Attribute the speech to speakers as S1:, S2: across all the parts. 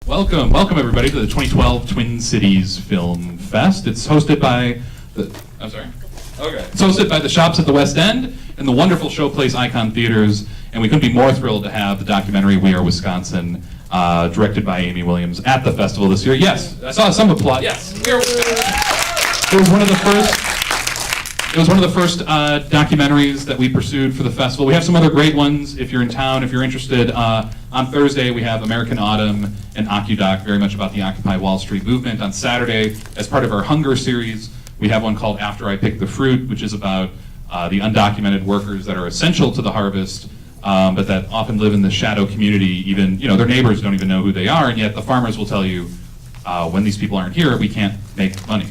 S1: Welcome everybody to the 2012 Twin Cities Film Fest. It's hosted by It's hosted by the Shops at the West End and the wonderful Showplace Icon Theaters, and we couldn't be more thrilled to have the documentary We Are Wisconsin, directed by Amy Williams, at the festival this year. Yes, I saw some applause. Yes, We Are Wisconsin. It was one of the first. It was one of the first documentaries that we pursued for the festival. We have some other great ones if you're in town, if you're interested. On Thursday, we have American Autumn and OccuDoc, very much about the Occupy Wall Street movement. On Saturday, as part of our Hunger series, we have one called After I Pick the Fruit, which is about the undocumented workers that are essential to the harvest, but that often live in the shadow community. Even, their neighbors don't even know who they are, and yet the farmers will tell you, when these people aren't here, we can't make money.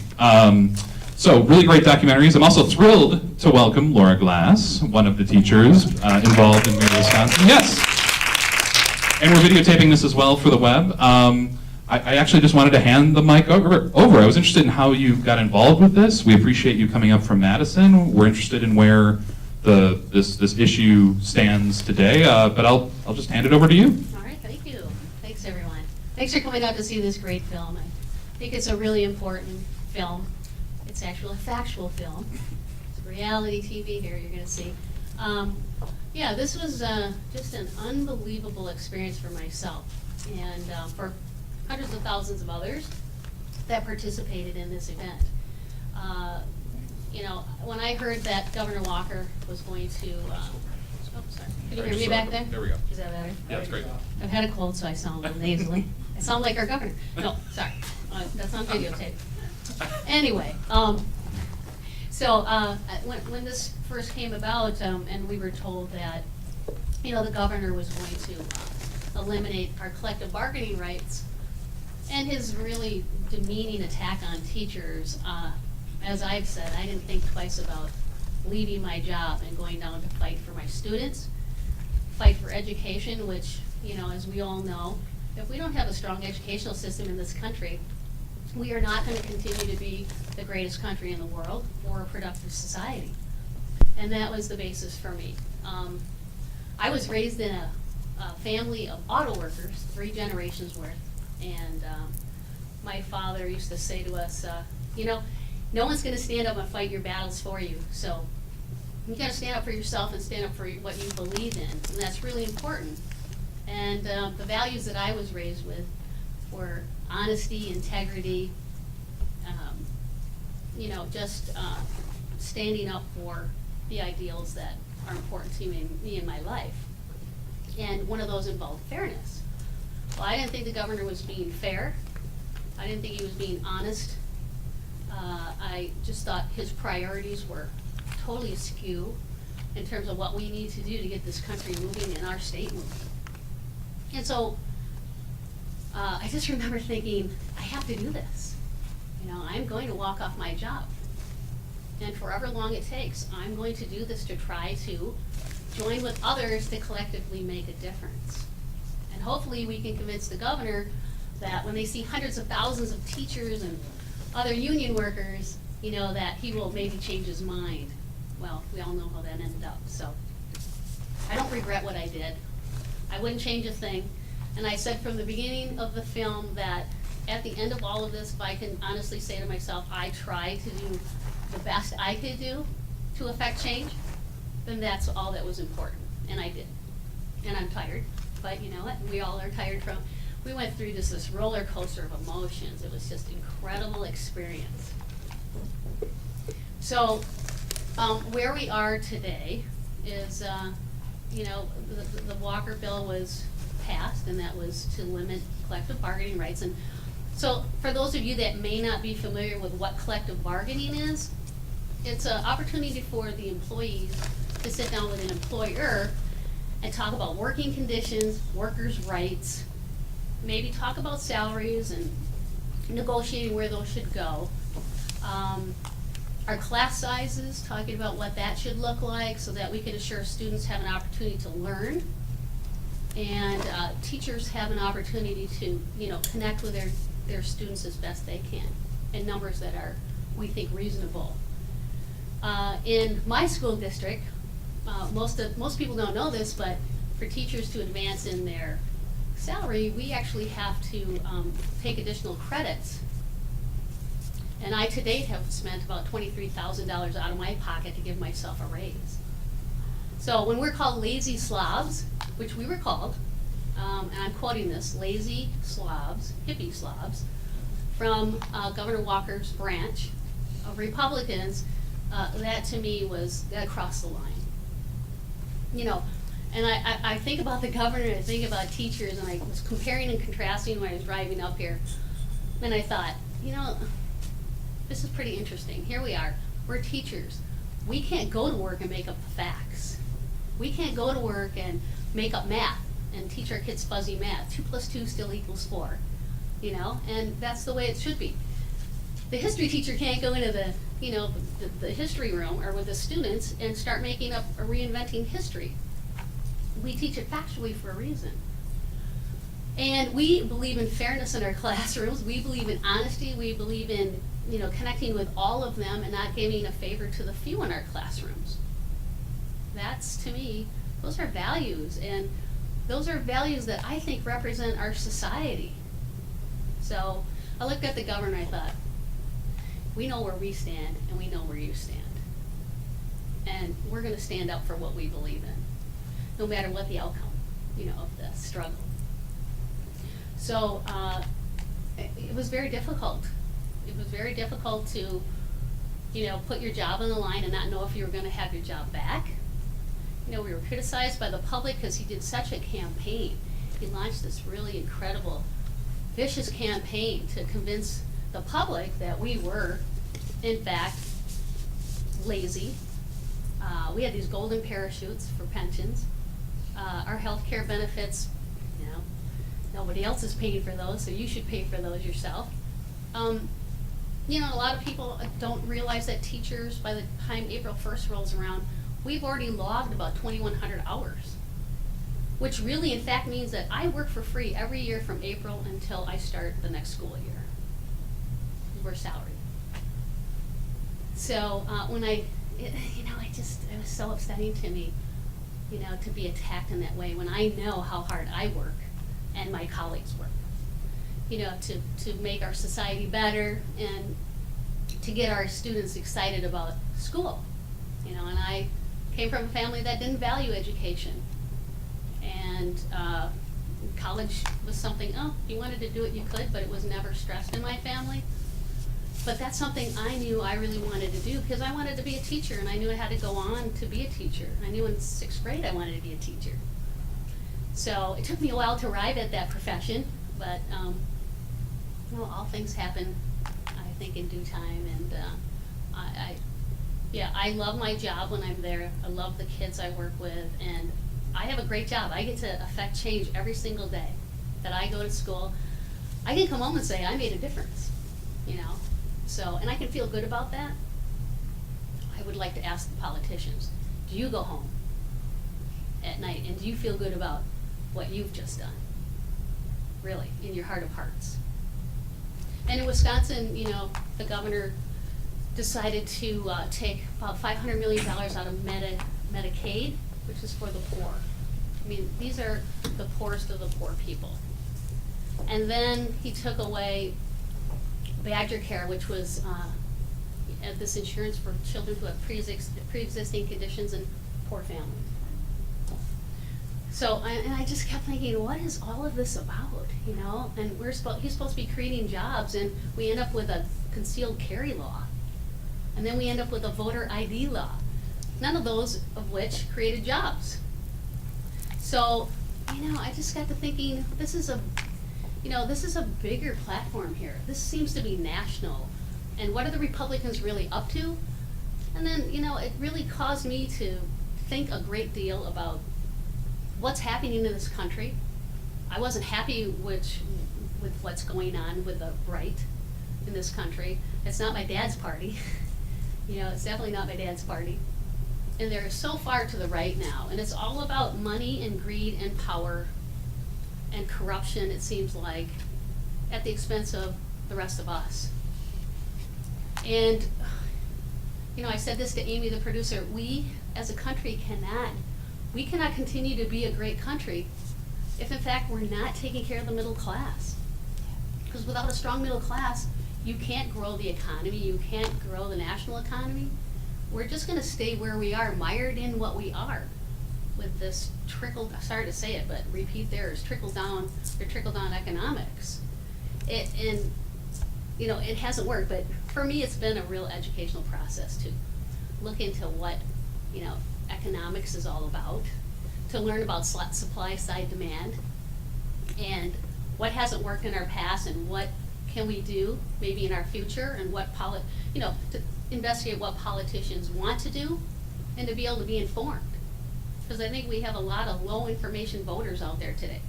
S1: So really great documentaries. I'm also thrilled to welcome Laura Glass, one of the teachers involved in We Are Wisconsin. Yes. And we're videotaping this as well for the web. I actually just wanted to hand the mic over. I was interested in how you got involved with this. We appreciate you coming up from Madison. We're interested in where this issue stands today, but I'll just hand it over to you.
S2: All right, thank you. Thanks everyone. Thanks for coming out to see this great film. I think it's a really important film. It's actually a factual film. It's reality TV here, you're going to see. Yeah, this was just an unbelievable experience for myself and for hundreds of thousands of others that participated in this event. When I heard that Governor Walker was going to, sorry. Can you hear me back there?
S1: There we go.
S2: Is that better?
S1: Yeah, that's great.
S2: I've had a cold, so I sound a little nasally. I sound like our governor. No, sorry. That's on videotape. Anyway, when this first came about, and we were told that, the governor was going to eliminate our collective bargaining rights, and his really demeaning attack on teachers, as I've said, I didn't think twice about leaving my job and going down to fight for my students, fight for education, which, as we all know, if we don't have a strong educational system in this country, we are not going to continue to be the greatest country in the world or a productive society. And that was the basis for me. I was raised in a family of auto workers, 3 generations worth, and my father used to say to us, no one's going to stand up and fight your battles for you, so you got to stand up for yourself and stand up for what you believe in, and that's really important. And the values that I was raised with were honesty, integrity, just standing up for the ideals that are important to me in my life. And one of those involved fairness. Well, I didn't think the governor was being fair. I didn't think he was being honest. I just thought his priorities were totally askew in terms of what we need to do to get this country moving and our state moving. And so I just remember thinking, I have to do this. I'm going to walk off my job. And for however long it takes, I'm going to do this to try to join with others to collectively make a difference. And hopefully we can convince the governor that when they see hundreds of thousands of teachers and other union workers, that he will maybe change his mind. Well, we all know how that ended up. So I don't regret what I did. I wouldn't change a thing. And I said from the beginning of the film that at the end of all of this, if I can honestly say to myself, I tried to do the best I could do to affect change, then that's all that was important. And I did. And I'm tired. But you know what? We all are tired from. We went through this roller coaster of emotions. It was just an incredible experience. So where we are today is, the Walker bill was passed, and that was to limit collective bargaining rights. And so for those of you that may not be familiar with what collective bargaining is, it's an opportunity for the employees to sit down with an employer and talk about working conditions, workers' rights, maybe talk about salaries and negotiating where those should go. Our class sizes, talking about what that should look like so that we can assure students have an opportunity to learn, and teachers have an opportunity to connect with their students as best they can in numbers that are, we think, reasonable. In my school district, most people don't know this, but for teachers to advance in their salary, we actually have to take additional credits. And I to date have spent about $23,000 out of my pocket to give myself a raise. So when we're called lazy slobs, which we were called, and I'm quoting this, lazy slobs, hippie slobs, from Governor Walker's branch of Republicans, that to me that crossed the line. You know, and I think about the governor, and I think about teachers, and I was comparing and contrasting when I was driving up here, and I thought, you know, this is pretty interesting. Here we are, we're teachers. We can't go to work and make up the facts. We can't go to work and make up math and teach our kids fuzzy math. 2 + 2 still equals 4, you know, and that's the way it should be. The history teacher can't go into the history room or with the students and start making up or reinventing history. We teach it factually for a reason. And we believe in fairness in our classrooms. We believe in honesty. We believe in, you know, connecting with all of them and not giving a favor to the few in our classrooms. That's, to me, those are values, and those are values that I think represent our society. So I looked at the governor and I thought, we know where we stand and we know where you stand. And we're gonna stand up for what we believe in, no matter what the outcome, you know, of the struggle. So it was very difficult. It was very difficult to, you know, put your job on the line and not know if you were gonna have your job back. You know, we were criticized by the public because he did such a campaign. He launched this really incredible, vicious campaign to convince the public that we were, in fact, lazy. We had these golden parachutes for pensions. Our health care benefits, you know, nobody else is paying for those, so you should pay for those yourself. You know, a lot of people don't realize that teachers, by the time April 1st rolls around, we've already logged about 2,100 hours, which really in fact means that I work for free every year from April until I start the next school year. We're salaried. So it was so upsetting to me, you know, to be attacked in that way when I know how hard I work and my colleagues work, you know, to make our society better and to get our students excited about school, you know, and I came from a family that didn't value education. And college was something, oh, you wanted to do it, you could, but it was never stressed in my family. But that's something I knew I really wanted to do because I wanted to be a teacher and I knew I had to go on to be a teacher. I knew in 6th grade I wanted to be a teacher. So it took me a while to arrive at that profession, but you know, all things happen, I think, in due time. And I love my job when I'm there. I love the kids I work with, and I have a great job. I get to affect change every single day that I go to school. I can come home and say I made a difference, you know. So, and I can feel good about that. I would like to ask the politicians, do you go home at night and do you feel good about what you've just done? Really, in your heart of hearts. And in Wisconsin, you know, the governor decided to take about $500 million out of Medicaid, which is for the poor. I mean, these are the poorest of the poor people. And then he took away Badger Care, which was this insurance for children who have pre-existing conditions and poor families. So, and I just kept thinking, what is all of this about, you know? And he's supposed to be creating jobs, and we end up with a concealed carry law. And then we end up with a voter ID law. None of those of which created jobs. So, you know, I just got to thinking, this is a bigger platform here. This seems to be national. And what are the Republicans really up to? And then, you know, it really caused me to think a great deal about what's happening in this country. I wasn't happy with what's going on with the right in this country. It's not my dad's party. You know, it's definitely not my dad's party. And they're so far to the right now. And it's all about money and greed and power and corruption, it seems like, at the expense of the rest of us. And, you know, I said this to Amy, the producer, we as a country cannot continue to be a great country if in fact we're not taking care of the middle class. Because without a strong middle class, you can't grow the economy, you can't grow the national economy. We're just gonna stay where we are, mired in what we are, with this sorry to say it, but repeat there is trickle down economics. And you know, it hasn't worked, but for me, it's been a real educational process to look into what, you know, economics is all about, to learn about supply side demand, and what hasn't worked in our past, and what can we do maybe in our future, and what to investigate what politicians want to do, and to be able to be informed. Because I think we have a lot of low information voters out there today,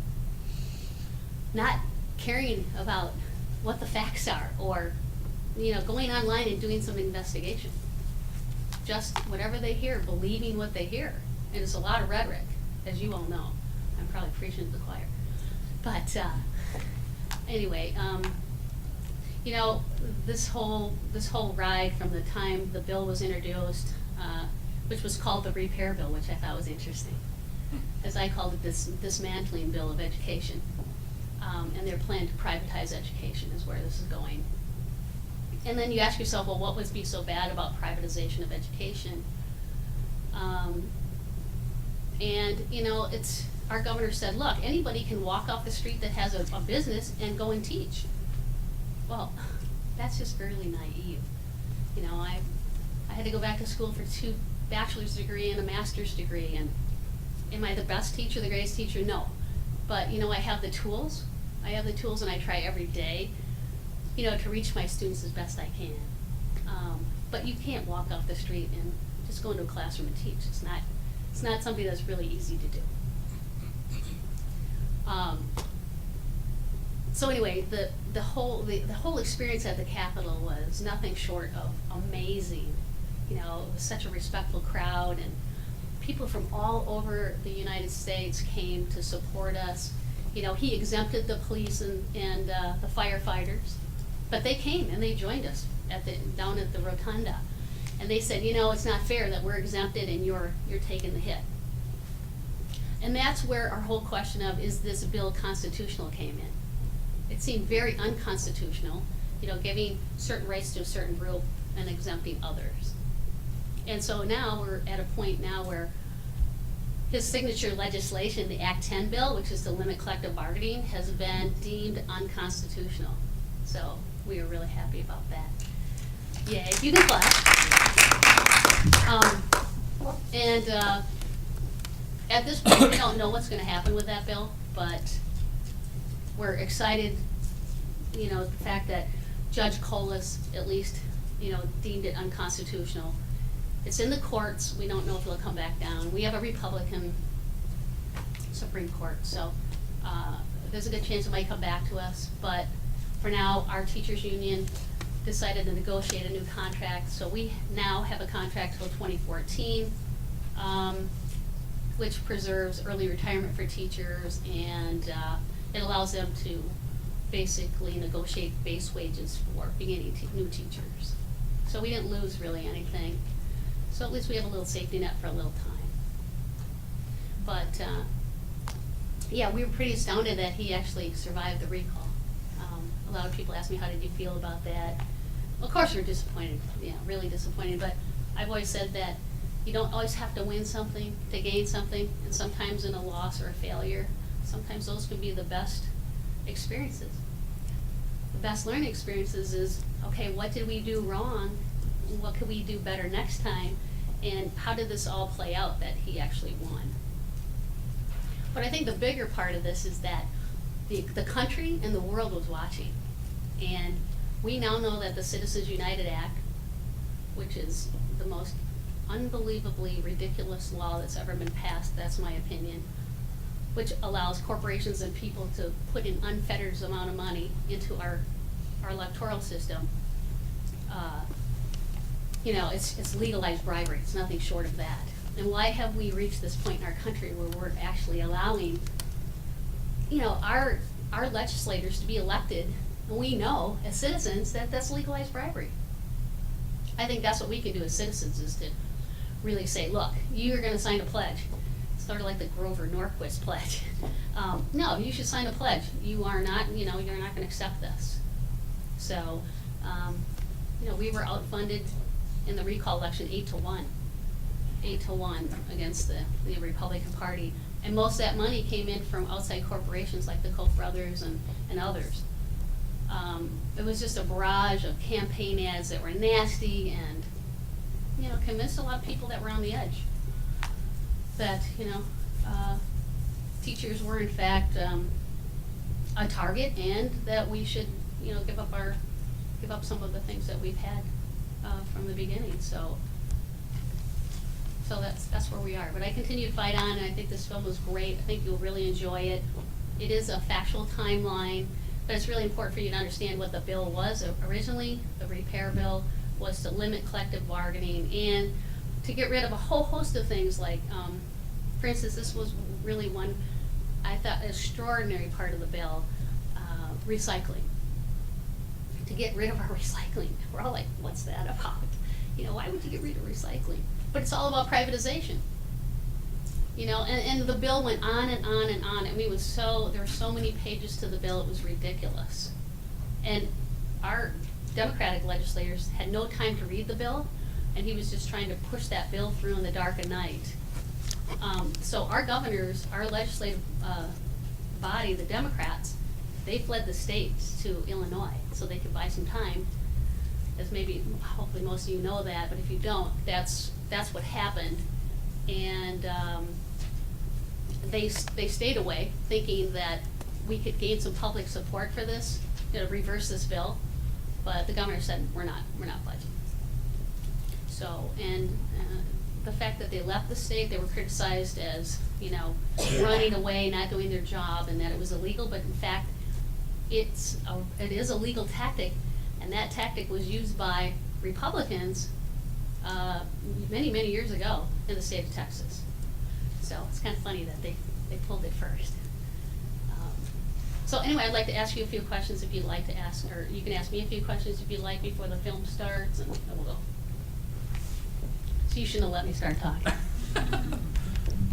S2: not caring about what the facts are, or, you know, going online and doing some investigation. Just whatever they hear, believing what they hear. And it's a lot of rhetoric, as you all know. I'm probably preaching to the choir. But anyway, you know, this whole ride from the time the bill was introduced, which was called the repair bill, which I thought was interesting, as I called it, this dismantling bill of education. And their plan to privatize education is where this is going. And then you ask yourself, well, what would be so bad about privatization of education? And you know, our governor said, look, anybody can walk off the street that has a business and go and teach. Well, that's just fairly naive. You know, I had to go back to school for 2 bachelor's degree and a master's degree, and am I the best teacher, the greatest teacher? No. But you know, I have the tools. And I try every day, you know, to reach my students as best I can. But you can't walk off the street and just go into a classroom and teach. It's not something that's really easy to do. So anyway, the whole experience at the Capitol was nothing short of amazing. You know, it was such a respectful crowd, and people from all over the United States came to support us. You know, he exempted the police and the firefighters, but they came and they joined us down at the rotunda, and they said, you know, it's not fair that we're exempted and you're taking the hit. And that's where our whole question of, is this bill constitutional, came in. It seemed very unconstitutional, you know, giving certain rights to a certain group and exempting others. And so now we're at a point now where his signature legislation, the Act 10 bill, which is to limit collective bargaining, has been deemed unconstitutional. So we are really happy about that. Yay, you can clap. At this point, we don't know what's going to happen with that bill, but we're excited, you know, the fact that Judge Colas at least, you know, deemed it unconstitutional. It's in the courts. We don't know if it'll come back down. We have a Republican Supreme Court, so there's a good chance it might come back to us. But for now, our teachers union decided to negotiate a new contract. So we now have a contract till 2014, which preserves early retirement for teachers, and it allows them to basically negotiate base wages for beginning new teachers. So we didn't lose really anything. So at least we have a little safety net for a little time. But yeah, we were pretty astounded that he actually survived the recall. A lot of people ask me, how did you feel about that? Well, of course we're disappointed, yeah, really disappointed, but I've always said that you don't always have to win something to gain something, and sometimes in a loss or a failure, sometimes those can be the best experiences. The best learning experiences is, okay, what did we do wrong? What could we do better next time? And how did this all play out that he actually won? But I think the bigger part of this is that the country and the world was watching. And we now know that the Citizens United Act, which is the most unbelievably ridiculous law that's ever been passed, that's my opinion, which allows corporations and people to put in unfettered amount of money into our electoral system. You know, it's legalized bribery. It's nothing short of that. And why have we reached this point in our country where we're actually allowing, you know, our legislators to be elected, and we know as citizens that that's legalized bribery? I think that's what we can do as citizens, is to really say, look, you're going to sign a pledge. sort of like the Grover Norquist pledge. No, you should sign a pledge. You are not, you're not going to accept this. So, we were outfunded in the recall election 8-1. 8-1 against the Republican Party. And most of that money came in from outside corporations like the Koch brothers and others. It was just a barrage of campaign ads that were nasty and, convinced a lot of people that were on the edge that, teachers were in fact a target, and that we should, give up some of the things that we've had from the beginning. So that's where we are. But I continue to fight on, and I think this film was great. I think you'll really enjoy it. It is a factual timeline, but it's really important for you to understand what the bill was. Originally, the repair bill was to limit collective bargaining and to get rid of a whole host of things like, for instance, this was really one, I thought, extraordinary part of the bill, recycling. To get rid of our recycling. We're all like, what's that about? Why would you get rid of recycling? But it's all about privatization. And the bill went on and on and on. I mean, there were so many pages to the bill, it was ridiculous. And our Democratic legislators had no time to read the bill, and he was just trying to push that bill through in the dark of night. So our governors, our legislative body, the Democrats, they fled the states to Illinois so they could buy some time. As hopefully most of you know that, but if you don't, that's what happened. And they stayed away, thinking that we could gain some public support for this, reverse this bill. But the governor said, we're not pledging. So, and the fact that they left the state, they were criticized as, running away, not doing their job, and that it was illegal. But in fact, it is a legal tactic, and that tactic was used by Republicans many, many years ago in the state of Texas. So it's kind of funny that they pulled it first. So anyway, I'd like to ask you a few questions if you'd like to ask, or you can ask me a few questions if you'd like before the film starts, and we'll go. So you shouldn't have let me start talking.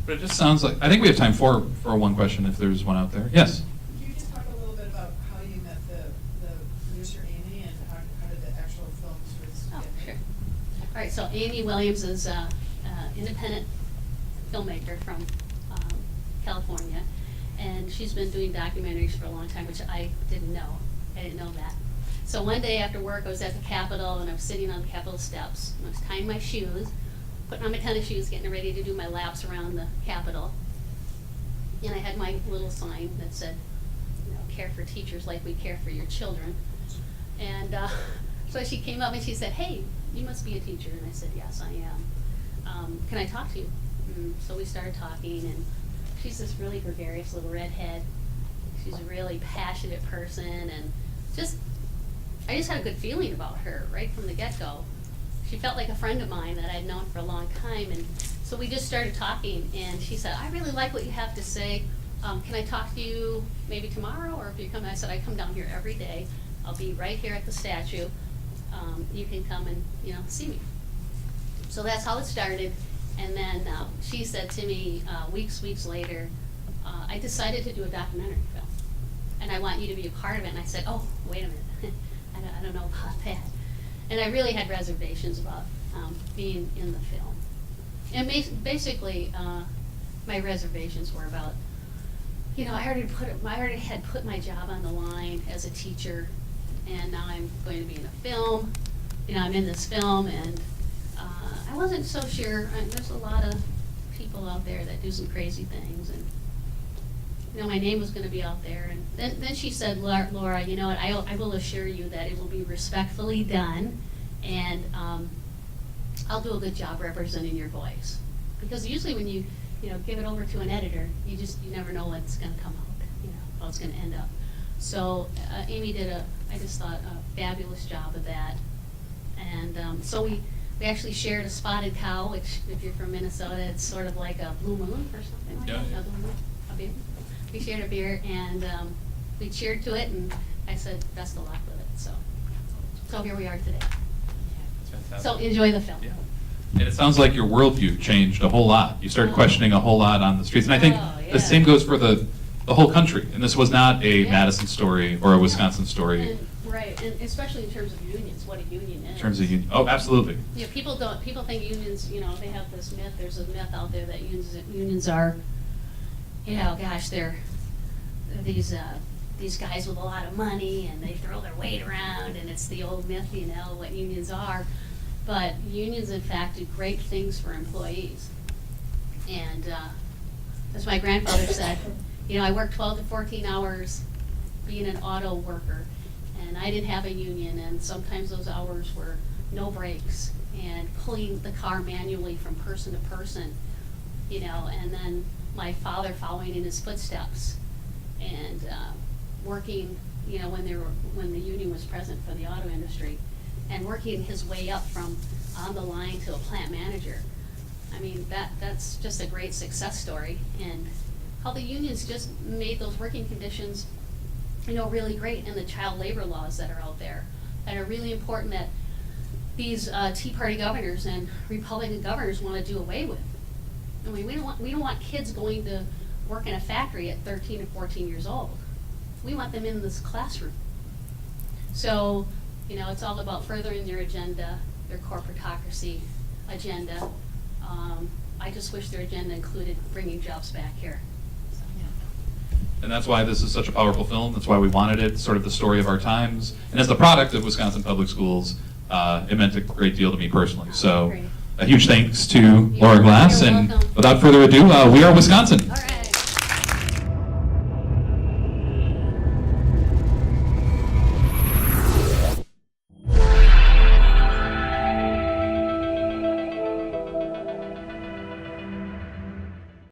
S1: But it just sounds like, I think we have time for one question if there's one out there. Yes?
S3: Can you just talk a little bit about how you met the producer Amy, and how did the actual film sort of get made?
S2: Sure. All right, so Amy Williams is an independent filmmaker from California, and she's been doing documentaries for a long time, which I didn't know. I didn't know that. So one day after work, I was at the Capitol, and I was sitting on the Capitol steps, and I was tying my shoes, putting on my tennis shoes, getting ready to do my laps around the Capitol. And I had my little sign that said, care for teachers like we care for your children. And so she came up and she said, hey, you must be a teacher. And I said, yes, I am. Can I talk to you? So we started talking, and she's this really gregarious little redhead. She's a really passionate person, and I just had a good feeling about her right from the get-go. She felt like a friend of mine that I'd known for a long time, and so we just started talking, and she said, I really like what you have to say. Can I talk to you maybe tomorrow, or if you come? I said, I come down here every day. I'll be right here at the statue. You can come and see me. So that's how it started. And then she said to me weeks later, I decided to do a documentary film, and I want you to be a part of it. And I said, oh, wait a minute, I don't know about that. And I really had reservations about being in the film. And basically, my reservations were about, I already had put my job on the line as a teacher, and now I'm going to be in a film. I'm in this film, and I wasn't so sure. There's a lot of people out there that do some crazy things, and my name was going to be out there. And then she said, Laura, you know what? I will assure you that it will be respectfully done, and I'll do a good job representing your voice. Because usually when you give it over to an editor, you never know what's going to come out, how it's going to end up. So Amy did I just thought, a fabulous job of that. And so we actually shared a spotted cow, which, if you're from Minnesota, it's sort of like a blue moon or something like that. A blue moon, a beer. We shared a beer, and we cheered to it, and I said, best of luck with it. So here we are today.
S1: That's fantastic.
S2: So enjoy the film.
S1: Yeah. And it sounds like your worldview changed a whole lot. You started
S2: Oh.
S1: questioning a whole lot on the streets. And I think
S2: Oh, yeah.
S1: the same goes for the whole country. And this was not a
S2: Yeah.
S1: Madison story or a Wisconsin story
S2: And, right, and especially in terms of unions, what a union is.
S1: in terms of union. Oh, absolutely.
S2: Yeah, people think unions, they have this myth, there's a myth out there that unions are, gosh, they're these guys with a lot of money and they throw their weight around and it's the old myth, what unions are. But unions, in fact, do great things for employees. And as my grandfather said, I worked 12 to 14 hours being an auto worker, and I didn't have a union, and sometimes those hours were no breaks and pulling the car manually from person to person, and then my father following in his footsteps and working, when the union was present for the auto industry, and working his way up from on the line to a plant manager. I mean, that's just a great success story, and how the unions just made those working conditions, really great, and the child labor laws that are out there that are really important that these Tea Party governors and Republican governors want to do away with. I mean, we don't want kids going to work in a factory at 13 or 14 years old. We want them in this classroom. So, it's all about furthering their agenda, their corporatocracy agenda. I just wish their agenda included bringing jobs back here. So,
S1: And that's why this is such a powerful film. That's why we wanted it, sort of the story of our times. And as the product of Wisconsin Public Schools, it meant a great deal to me personally. So
S2: Great.
S1: a huge thanks to Laura Glass.
S2: You're
S1: And
S2: welcome.
S1: without further ado, we are Wisconsin.
S2: All right.